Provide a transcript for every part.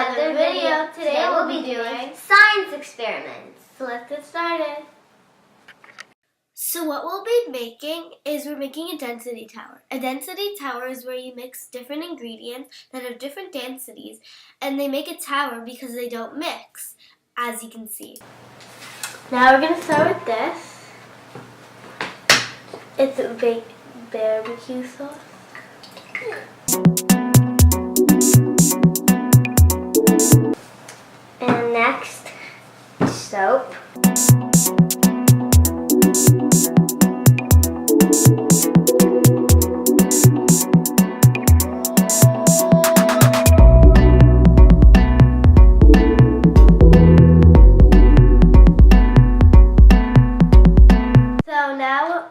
another video. Today we'll be doing science experiments. So let's get started. So what we'll be making is we're making a density tower. A density tower is where you mix different ingredients that have different densities and they make a tower because they don't mix, as you can see. Now we're going to start with this. It's a baked barbecue sauce. And next, soap. So now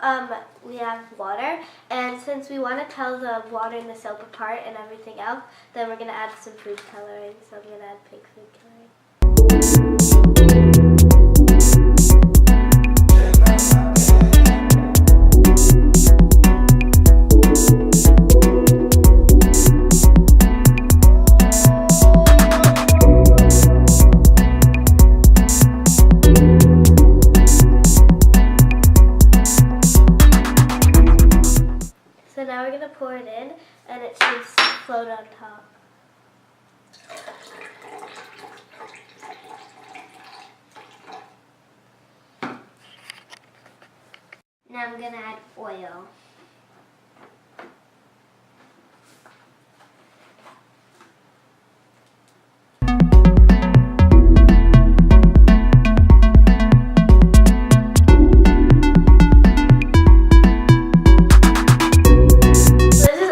we have water, and since we want to tell the water and the soap apart and everything else, then we're going to add some food coloring. So I'm going to add pink food coloring. So now we're going to pour it in, and it should float on top. Now I'm going to add oil.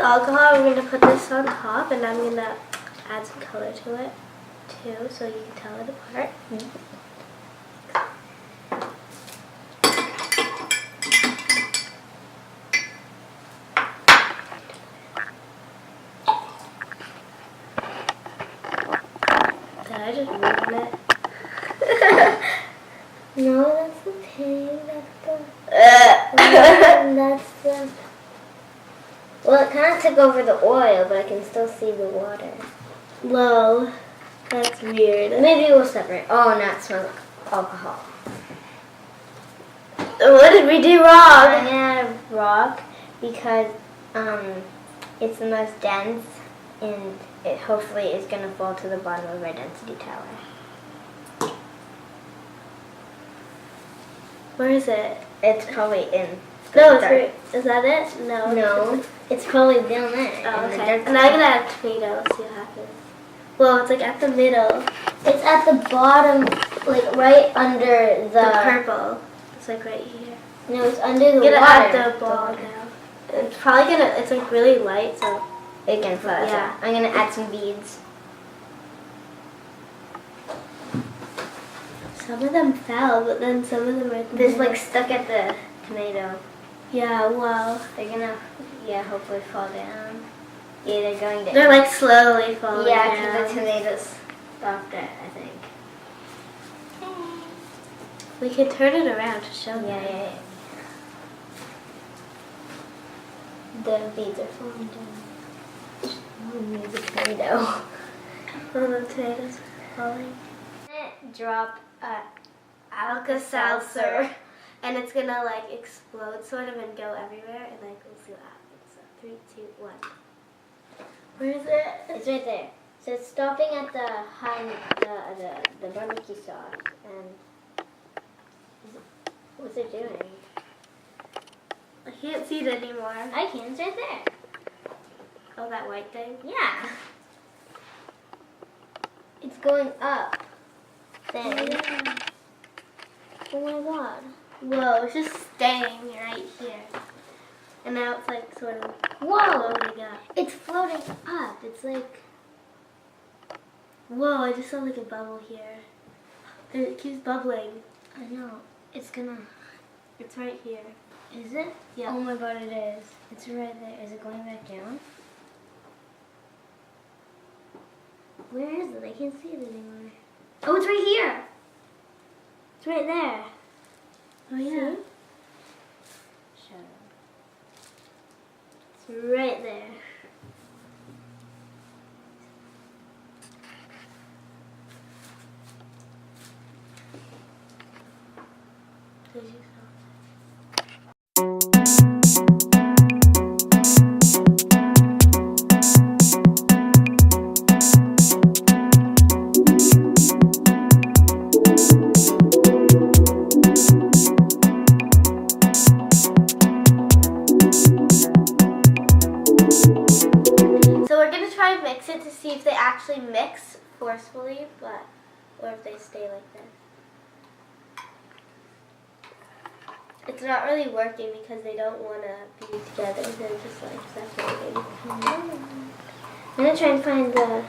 Alcohol, we're going to put this on top, and I'm going to add some color to it too, so you can tell it apart. Did I just ruin it? No, that's the pain. That's the... Well, it kind of took over the oil, but I can still see the water. Whoa, that's weird. Maybe we'll separate. Oh, now it smells like alcohol. What did we do wrong? I'm going to add rock because it's the most dense, and it hopefully is going to fall to the bottom of our density tower. Where is it? It's probably in. No, it's right. Is that it? No. No. It's probably down there. Oh, okay. And I'm going to add tomatoes, see what happens. Well, it's like at the middle. It's at the bottom, like right under the purple. It's like right here. No, it's under the water. I'm going to add the ball now. It's probably going to, it's like really light, so it can float. Yeah. I'm going to add some beads. Some of them fell, but then some of them are... This like stuck at the tomato. Yeah, wow. They're gonna, hopefully fall down. Yeah, they're going down. They're like slowly falling down. Yeah, because the tomatoes stopped it, I think. We can turn it around to show them. Yeah. The beads are falling down. Oh, the tomato. Oh, the tomatoes are falling. Drop Alka-Seltzer. And it's gonna like explode sort of and go everywhere, and like we'll see what happens. So 3, 2, 1. Where is it? It's right there. So it's stopping at the barbecue sauce, and what's it doing? I can't see it anymore. I can. It's right there. Oh, that white thing? Yeah. It's going up. Then. Yeah. Oh my god. Whoa, it's just staying right here. And now it's like sort of floating up. It's floating up. It's like... Whoa, I just saw like a bubble here. It keeps bubbling. I know. It's gonna... It's right here. Is it? Yeah. Oh my god, it is. It's right there. Is it going back down? Where is it? I can't see it anymore. Oh, it's right here. It's right there. Oh, yeah. Shut up. It's right there. So we're going to try and mix it to see if they actually mix forcefully, or if they stay like this. It's not really working because they don't want to be together. They're just like separating. I'm gonna try and find the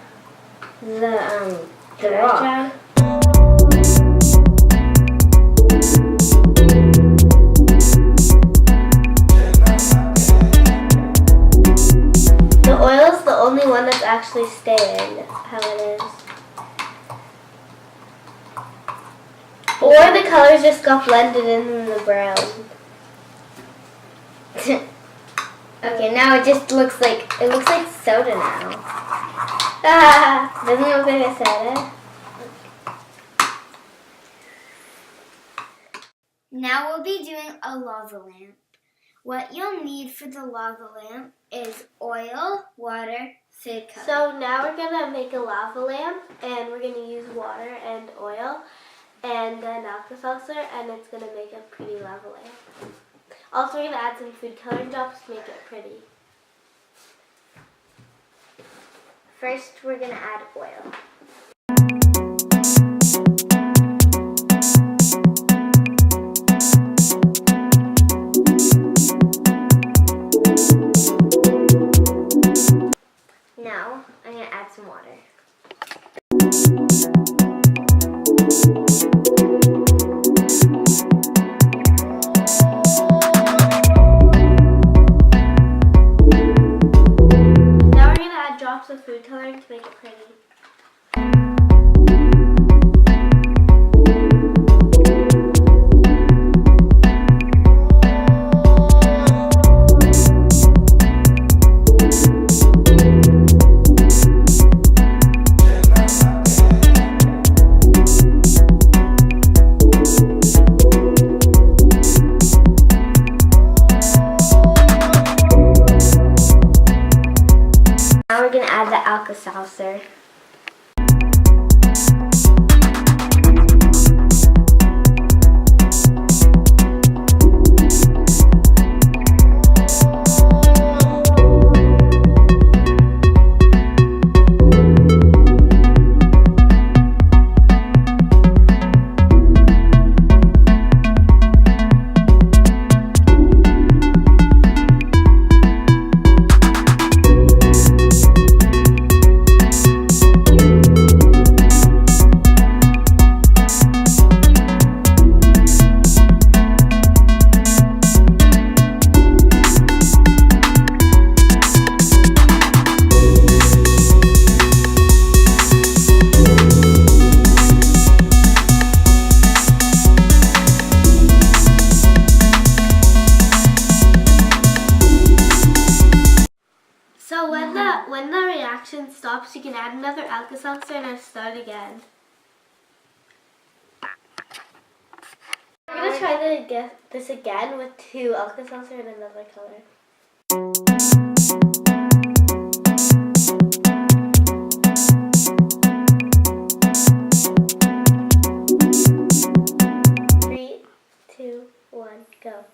Can I rock. try? The oil is the only one that's actually staying how it is. Or the colors just got blended in the brown. Okay, now it just looks like soda now. Ah, Doesn't it look like a soda? Now we'll be doing a lava lamp. What you'll need for the lava lamp is oil, water, food coloring. so now we're gonna make a lava lamp, and we're gonna use water and oil and an Alka-Seltzer, and it's gonna make a pretty lava lamp. Also, we're gonna add some food coloring drops to make it pretty. First, we're gonna add oil. Now, I'm gonna add some water. Now we're gonna add drops of food coloring to make it pretty. Now we're gonna add the Alka-Seltzer. So when the reaction stops, you can add another Alka-Seltzer and start again. We're gonna try this again with 2 Alka-Seltzer and another color. Three, 2, 1, go.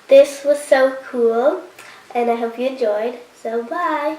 This was so cool, and I hope you enjoyed. So bye.